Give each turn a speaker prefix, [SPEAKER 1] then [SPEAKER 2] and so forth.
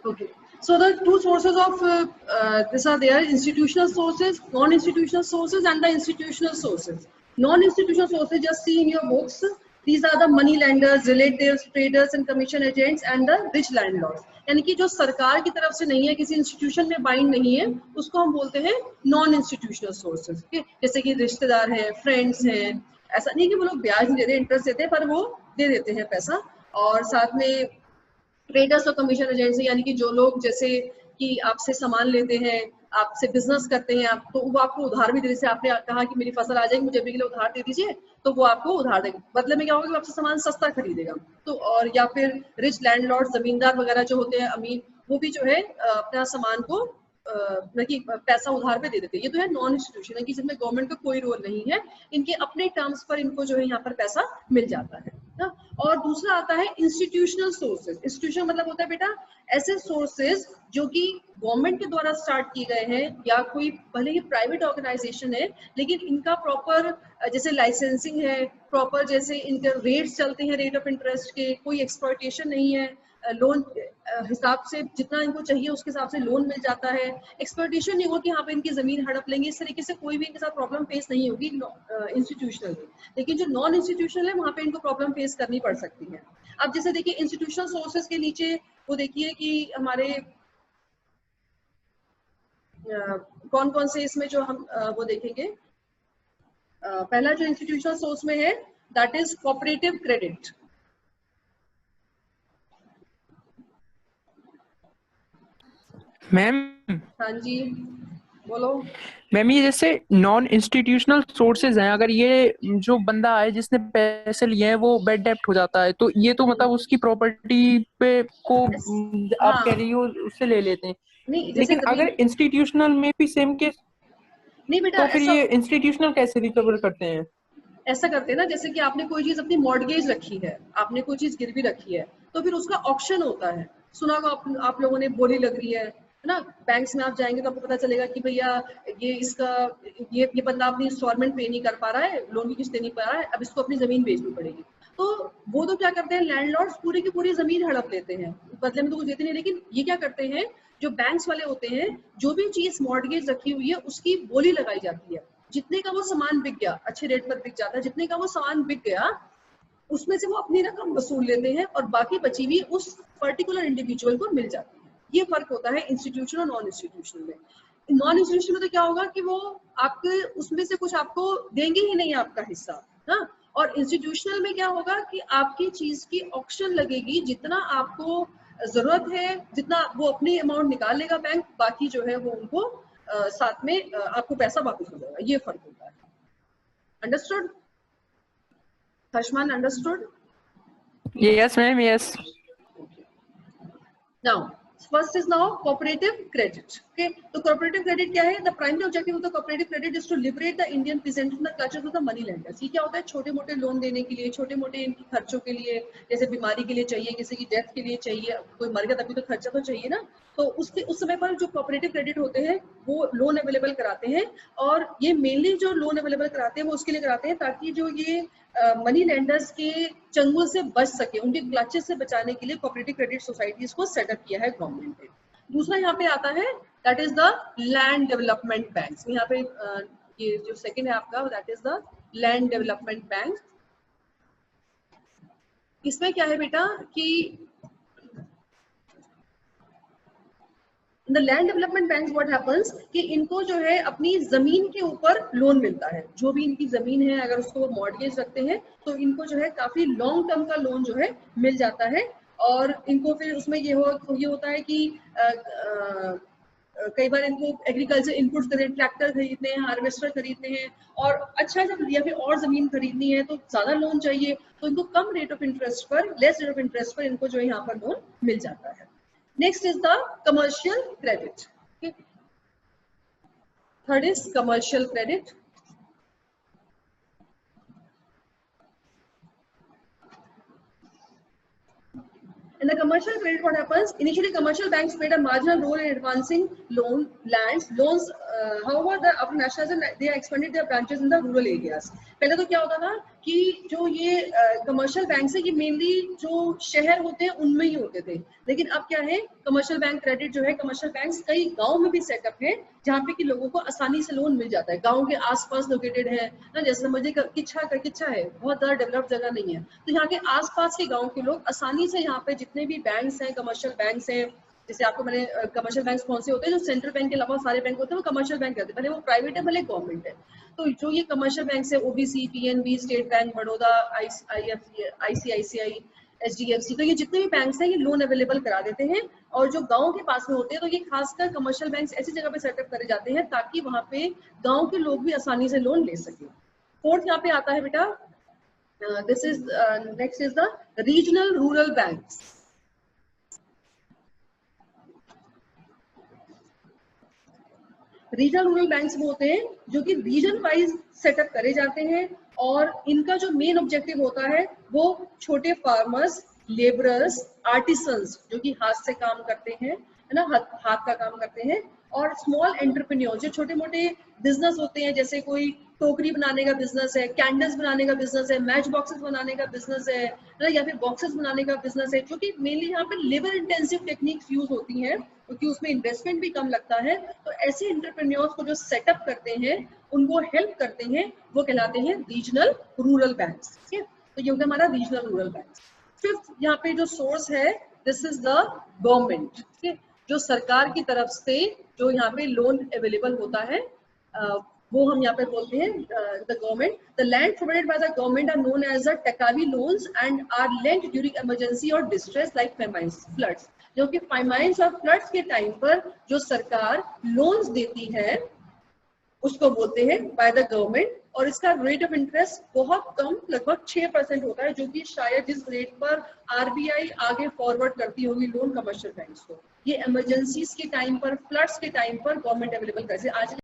[SPEAKER 1] Okay. So the two sources of this are there: institutional sources, non-institutional sources, and the institutional sources. Non-institutional sources, just see in your books. These are the money lenders, relatives, traders, and commission agents, and the rich landlords. यानी कि जो सरकार की तरफ से नहीं है, किसी इंस्टीट्यूशन में बाइंड नहीं है, उसको हम बोलते हैं नॉन इंस्टीट्यूशनल सोर्सेज. जैसे कि रिश्तेदार हैं, फ्रेंड्स हैं. ऐसा नहीं कि वो लोग ब्याज नहीं देते, इंटरेस्ट देते हैं, पर वो दे देते हैं पैसा. और साथ में ट्रेडर्स और कमीशन एजेंट्स, यानी कि जो लोग जैसे कि आपसे सामान लेते हैं, आपसे बिजनेस करते हैं, आप तो वो आपको उधार भी दे. जैसे आपने कहा कि मेरी फसल आ जाएगी, मुझे अभी के लिए उधार दे दीजिए, तो वो आपको उधार देगा. बदले में क्या होगा कि आपसे सामान सस्ता खरीदेगा. तो और या फिर रिच लैंडलॉर्ड, जमींदार वगैरह जो होते हैं, अमीर, वो भी जो है अपना सामान को पैसा उधार पे दे देते हैं. ये तो है नॉन इंस्टीट्यूशन, कि जिसमें गवर्नमेंट का कोई रोल नहीं है, इनके अपने टर्म्स पर इनको जो है यहाँ पर पैसा मिल जाता है ना. और दूसरा आता है इंस्टीट्यूशनल सोर्सेज. इंस्टीट्यूशन मतलब होता है बेटा ऐसे सोर्सेज जो कि गवर्नमेंट के द्वारा स्टार्ट किए गए हैं, या कोई भले ही प्राइवेट ऑर्गेनाइजेशन है, लेकिन इनका प्रॉपर जैसे लाइसेंसिंग है, प्रॉपर जैसे इनके रेट्स चलते हैं, रेट ऑफ इंटरेस्ट के, कोई एक्सप्लॉयटेशन नहीं है, लोन हिसाब से जितना इनको चाहिए उसके हिसाब से लोन मिल जाता है. एक्सप्लॉयटेशन नहीं होगा कि यहाँ पे इनकी जमीन हड़प लेंगे, इस तरीके से कोई भी इनके साथ प्रॉब्लम फेस नहीं होगी इंस्टीट्यूशनल में. लेकिन जो नॉन इंस्टीट्यूशनल है वहाँ पे इनको प्रॉब्लम फेस करनी पड़ सकती है. अब जैसे देखिए इंस्टीट्यूशनल सोर्सेज के नीचे वो देखिए कि हमारे कौन कौन से इसमें जो हम वो देखेंगे. पहला जो इंस्टीट्यूशनल सोर्स में है that is cooperative credit.
[SPEAKER 2] Ma'am.
[SPEAKER 1] हाँ जी बोलो.
[SPEAKER 2] मैम ये जैसे नॉन इंस्टीट्यूशनल सोर्सेज हैं, अगर ये जो बंदा है जिसने पैसे लिए हैं वो बेड डेप्ट हो जाता है, तो ये तो मतलब उसकी प्रॉपर्टी पे को आप कह रही हो उससे ले लेते हैं.
[SPEAKER 1] नहीं,
[SPEAKER 2] लेकिन अगर इंस्टीट्यूशनल में भी सेम केस,
[SPEAKER 1] नहीं बेटा,
[SPEAKER 2] तो फिर ये इंस्टीट्यूशनल कैसे रिकवर करते हैं?
[SPEAKER 1] ऐसा करते हैं ना, जैसे कि आपने कोई चीज अपनी मॉर्गेज रखी है, आपने कोई चीज गिरवी रखी है, तो फिर उसका ऑक्शन होता है. सुना होगा आप लोगों ने, बोली लग रही है ना. बैंक्स में आप जाएंगे तो आपको पता चलेगा कि भैया ये इसका ये बंदा अपनी इंस्टॉलमेंट पे नहीं कर पा रहा है, लोन की किस्त नहीं पा रहा है, अब इसको अपनी जमीन बेचनी पड़ेगी. तो वो तो क्या करते हैं, लैंडलॉर्ड्स पूरी की पूरी जमीन हड़प लेते हैं, बदले में तो कुछ देते नहीं. लेकिन ये क्या करते हैं, जो बैंक्स वाले होते हैं, जो भी चीज मॉर्गेज रखी हुई है उसकी बोली लगाई जाती है. जितने का वो सामान बिक गया, अच्छे रेट पर बिक जाता है, जितने का वो सामान बिक गया उसमें से वो अपनी रकम वसूल लेते हैं और बाकी बची हुई उस पर्टिकुलर इंडिविजुअल को मिल जाती है. ये फर्क होता है इंस्टीट्यूशनल और नॉन इंस्टीट्यूशनल में. नॉन इंस्टीट्यूशनल में तो क्या होगा कि वो आपके उसमें से कुछ आपको देंगे ही नहीं आपका हिस्सा. हाँ. और इंस्टीट्यूशनल में क्या होगा कि आपकी चीज की ऑक्शन लगेगी, जितना आपको जरूरत है जितना वो अपनी अमाउंट निकाल लेगा बैंक, बाकी जो है वो उनको साथ में आपको पैसा वापस हो जाएगा. ये फर्क होता है. Understood Harshman? Understood?
[SPEAKER 2] Yes ma'am, yes.
[SPEAKER 1] Now first is now cooperative credit. Okay, तो कोऑपरेटिव क्रेडिट क्या है? The primary objective of the cooperative credit is to liberate the Indian peasant from the clutches of the money lenders. ये क्या होता है? छोटे मोटे loan देने के लिए, छोटे मोटे खर्चों के लिए, जैसे बीमारी के लिए चाहिए, किसी की डेथ के लिए चाहिए, कोई मर गया तभी तो खर्चा तो चाहिए ना. तो उसके उस समय पर जो कोऑपरेटिव क्रेडिट होते हैं वो लोन अवेलेबल कराते हैं. और ये मेनली जो लोन अवेलेबल कराते हैं वो उसके लिए कराते हैं ताकि जो ये मनी लेंडर्स के चंगुल से बच सके, उनके क्लचेस से बचाने के लिए कोऑपरेटिव क्रेडिट सोसाइटीज को सेटअप किया है गवर्नमेंट ने. दूसरा यहाँ पे आता है that is the land development bank. यहाँ पे ये जो सेकंड है आपका that is the land development bank. इसमें क्या है बेटा कि the land development bank what happens कि इनको जो है अपनी जमीन के ऊपर लोन मिलता है. जो भी इनकी जमीन है अगर उसको वो मॉर्गेज रखते हैं तो इनको जो है काफी लॉन्ग टर्म का लोन जो है मिल जाता है. और इनको फिर उसमें ये होता है कि कई बार इनको एग्रीकल्चर इनपुट्स खरीदने, ट्रैक्टर खरीदने हैं, हार्वेस्टर खरीदने हैं, और अच्छा जब या फिर और जमीन खरीदनी है तो ज्यादा लोन चाहिए, तो इनको कम रेट ऑफ इंटरेस्ट पर, लेस रेट ऑफ इंटरेस्ट पर इनको जो है यहाँ पर लोन मिल जाता है. Next is the commercial credit. Okay. Third is commercial credit. In the commercial credit, what happens? Initially, commercial banks played a marginal role in advancing loans. However, after nationalism, they expanded their branches in the rural areas. पहले तो क्या होता था कि जो ये commercial bank है ये मेनली जो शहर होते हैं उनमें ही होते थे, लेकिन अब क्या है, कमर्शियल बैंक क्रेडिट जो है, कमर्शियल बैंक कई गांव में भी सेटअप है जहाँ पे कि लोगों को आसानी से लोन मिल जाता है, गांव के आसपास लोकेटेड है ना। जैसे मुझे किच्छा है, बहुत ज्यादा डेवलप्ड जगह नहीं है, तो यहाँ के आसपास के गाँव के लोग आसानी से यहाँ पे जितने भी बैंक्स हैं, कमर्शियल बैंक्स हैं, जैसे आपको मैंने कमर्शियल बैंक कौन से होते हैं, जो सेंट्रल बैंक के अलावा सारे बैंक होते हैं वो कमर्शियल बैंक रहते हैं, भले वो प्राइवेट है भले गवर्नमेंट है। तो जो ये कमर्शियल बैंक है, OBC, PNB, state bank, Baroda, ICICI, HDFC, तो ये जितने भी बैंक्स हैं ये लोन अवेलेबल करा देते हैं। और जो गांव के पास में होते हैं तो ये खासकर कमर्शियल बैंक्स ऐसी जगह पे सेटअप करे जाते हैं ताकि वहां पे गांव के लोग भी आसानी से लोन ले सके। फोर्थ यहाँ पे आता है बेटा, this is next is the regional rural banks. Regional rural banks वो होते हैं जो कि रीजन वाइज सेटअप करे जाते हैं और इनका जो मेन ऑब्जेक्टिव होता है वो छोटे फार्मर्स, लेबरर्स, आर्टिसंस जो कि हाथ से काम करते हैं, है ना, हाथ का काम करते हैं, और स्मॉल एंटरप्रेन्योर जो छोटे मोटे बिजनेस होते हैं, जैसे कोई टोकरी बनाने का बिजनेस है, कैंडल्स बनाने का बिजनेस है, मैच बॉक्सेस बनाने का बिजनेस है ना, या फिर बॉक्सेस बनाने का बिजनेस है, जो कि मेनली यहाँ पे लेबर इंटेंसिव टेक्निक्स यूज होती हैं क्योंकि उसमें इन्वेस्टमेंट भी कम लगता है। तो ऐसे एंटरप्रेन्योर्स को जो सेटअप करते हैं, उनको हेल्प करते हैं, वो कहलाते हैं रीजनल रूरल बैंक्स। ठीक है, तो ये होगा हमारा रीजनल रूरल बैंक। फिफ्थ यहाँ पे जो सोर्स है, दिस इज द गवर्नमेंट। ठीक है, जो सरकार की तरफ से जो यहाँ पे लोन अवेलेबल होता है वो हम यहाँ पे बोलते हैं the government. The land provided by the government are known as the takavi loans and are lent during emergency और डिस्ट्रेस लाइक फेमाइन्स, फ्लड्स। जो कि फेमाइन्स और फ्लड्स के टाइम पर जो सरकार लोन्स देती है उसको बोलते हैं बाय द गवर्नमेंट, और इसका रेट ऑफ इंटरेस्ट बहुत कम, लगभग 6% होता है, जो कि शायद जिस रेट पर आरबीआई आगे फॉरवर्ड करती होगी लोन कमर्शियल बैंक्स को। ये इमरजेंसीज के टाइम पर, फ्लड्स के टाइम पर गवर्नमेंट अवेलेबल कैसे आज